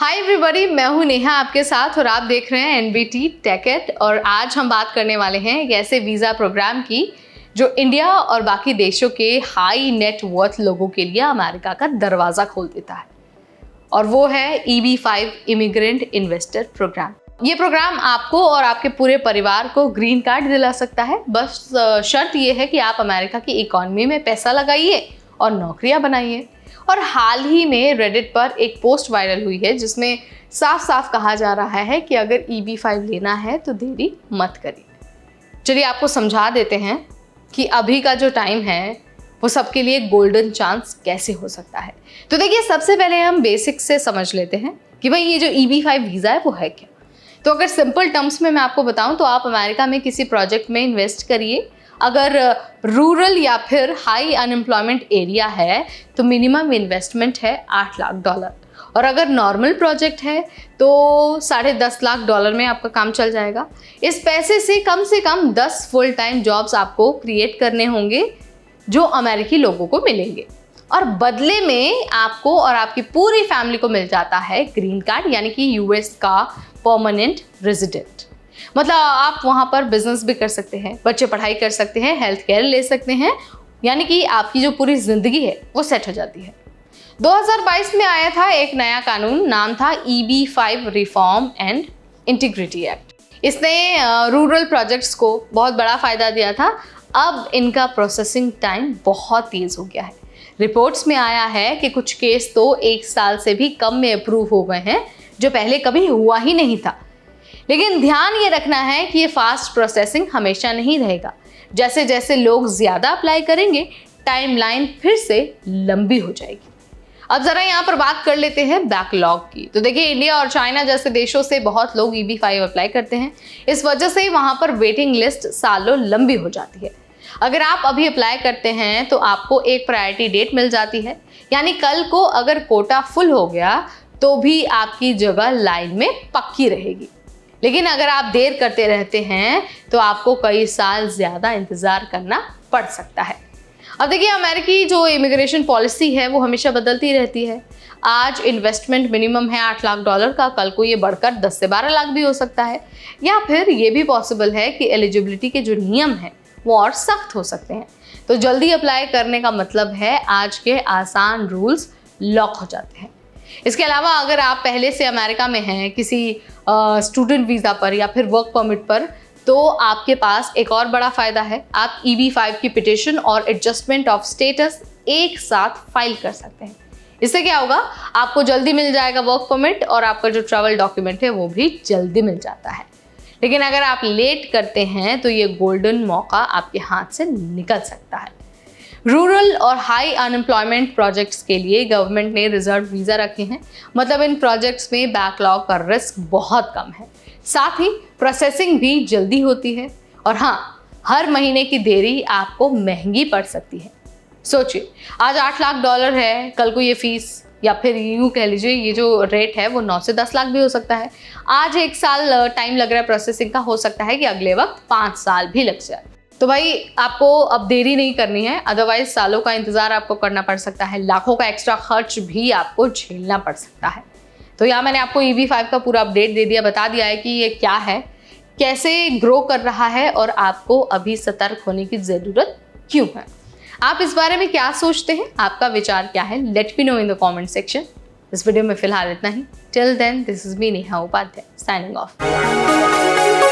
Hi everybody, मैं हूं नेहा आपके साथ और आप देख रहे हैं एनबीटी टेकेट। और आज हम बात करने वाले हैं एक ऐसे वीज़ा प्रोग्राम की जो इंडिया और बाकी देशों के हाई नेट वर्थ लोगों के लिए अमेरिका का दरवाज़ा खोल देता है, और वो है EB-5 इमिग्रेंट इन्वेस्टर प्रोग्राम। ये प्रोग्राम आपको और आपके पूरे परिवार को ग्रीन कार्ड दिला सकता है। बस शर्त ये है कि आप अमेरिका की इकॉनमी में पैसा लगाइए और नौकरियां बनाइए। और हाल ही में रेडिट पर एक पोस्ट वायरल हुई है जिसमें साफ साफ कहा जा रहा है कि अगर EB-5 लेना है तो देरी मत करिए। चलिए आपको समझा देते हैं कि अभी का जो टाइम है वो सबके लिए गोल्डन चांस कैसे हो सकता है। तो देखिए, सबसे पहले हम बेसिक से समझ लेते हैं कि भाई ये जो EB-5 वीज़ा है वो है क्या। तो अगर सिंपल टर्म्स में मैं आपको बताऊं तो आप अमेरिका में किसी प्रोजेक्ट में इन्वेस्ट करिए। अगर रूरल या फिर हाई अनएम्प्लॉयमेंट एरिया है तो मिनिमम इन्वेस्टमेंट है $8 लाख, और अगर नॉर्मल प्रोजेक्ट है तो $10.5 लाख में आपका काम चल जाएगा। इस पैसे से कम 10 फुल टाइम जॉब्स आपको क्रिएट करने होंगे जो अमेरिकी लोगों को मिलेंगे, और बदले में आपको और आपकी पूरी फैमिली को मिल जाता है ग्रीन कार्ड, यानी कि US का परमानेंट रेजिडेंट। मतलब आप वहाँ पर बिजनेस भी कर सकते हैं, बच्चे पढ़ाई कर सकते हैं, हेल्थ केयर ले सकते हैं, यानी कि आपकी जो पूरी ज़िंदगी है वो सेट हो जाती है। 2022 में आया था एक नया कानून, नाम था EB-5 reform and integrity act. इसने रूरल प्रोजेक्ट्स को बहुत बड़ा फ़ायदा दिया था। अब इनका प्रोसेसिंग टाइम बहुत तेज़ हो गया है। रिपोर्ट्स में आया है कि कुछ केस तो 1 साल से भी कम में अप्रूव हो गए हैं, जो पहले कभी हुआ ही नहीं था। लेकिन ध्यान ये रखना है कि ये फास्ट प्रोसेसिंग हमेशा नहीं रहेगा। जैसे जैसे लोग ज़्यादा अप्लाई करेंगे, टाइमलाइन फिर से लंबी हो जाएगी। अब ज़रा यहाँ पर बात कर लेते हैं बैकलॉग की। तो देखिए, इंडिया और चाइना जैसे देशों से बहुत लोग EB-5 अप्लाई करते हैं। इस वजह से वहाँ पर वेटिंग लिस्ट सालों लंबी हो जाती है। अगर आप अभी अप्लाई करते हैं तो आपको एक प्रायोरिटी डेट मिल जाती है, यानी कल को अगर कोटा फुल हो गया तो भी आपकी जगह लाइन में पक्की रहेगी। लेकिन अगर आप देर करते रहते हैं तो आपको कई साल ज़्यादा इंतज़ार करना पड़ सकता है। अब देखिए, अमेरिकी जो इमिग्रेशन पॉलिसी है वो हमेशा बदलती रहती है। आज इन्वेस्टमेंट मिनिमम है $8 लाख का, कल को ये बढ़कर 10 से 12 लाख भी हो सकता है, या फिर ये भी पॉसिबल है कि एलिजिबिलिटी के जो नियम हैं वो और सख्त हो सकते हैं। तो जल्दी अप्लाई करने का मतलब है आज के आसान रूल्स लॉक हो जाते हैं। इसके अलावा अगर आप पहले से अमेरिका में हैं किसी स्टूडेंट वीज़ा पर या फिर वर्क परमिट पर, तो आपके पास एक और बड़ा फ़ायदा है। आप EB-5 की पिटिशन और एडजस्टमेंट ऑफ स्टेटस एक साथ फाइल कर सकते हैं। इससे क्या होगा, आपको जल्दी मिल जाएगा वर्क परमिट, और आपका जो ट्रैवल डॉक्यूमेंट है वो भी जल्दी मिल जाता है। लेकिन अगर आप लेट करते हैं तो ये गोल्डन मौका आपके हाथ से निकल सकता है। रूरल और हाई अनएम्प्लॉयमेंट प्रोजेक्ट्स के लिए गवर्नमेंट ने रिजर्व वीज़ा रखे हैं। मतलब इन प्रोजेक्ट्स में बैकलॉग का रिस्क बहुत कम है, साथ ही प्रोसेसिंग भी जल्दी होती है। और हाँ, हर महीने की देरी आपको महंगी पड़ सकती है। सोचिए, आज $8 लाख है, कल को ये फीस या फिर यूँ कह लीजिए ये जो रेट है वो 9 से 10 लाख भी हो सकता है। आज 1 साल टाइम लग रहा है प्रोसेसिंग का, हो सकता है कि अगले वक्त 5 साल भी लग जाए। तो भाई, आपको अब देरी नहीं करनी है, अदरवाइज सालों का इंतज़ार आपको करना पड़ सकता है, लाखों का एक्स्ट्रा खर्च भी आपको झेलना पड़ सकता है। तो यहाँ मैंने आपको EB-5 का पूरा अपडेट दे दिया, बता दिया है कि ये क्या है, कैसे ग्रो कर रहा है, और आपको अभी सतर्क होने की ज़रूरत क्यों है। आप इस बारे में क्या सोचते हैं, आपका विचार क्या है? Let me know in the comment section. इस वीडियो में फिलहाल इतना ही। Till then, this is me Neha Upadhyay, signing of.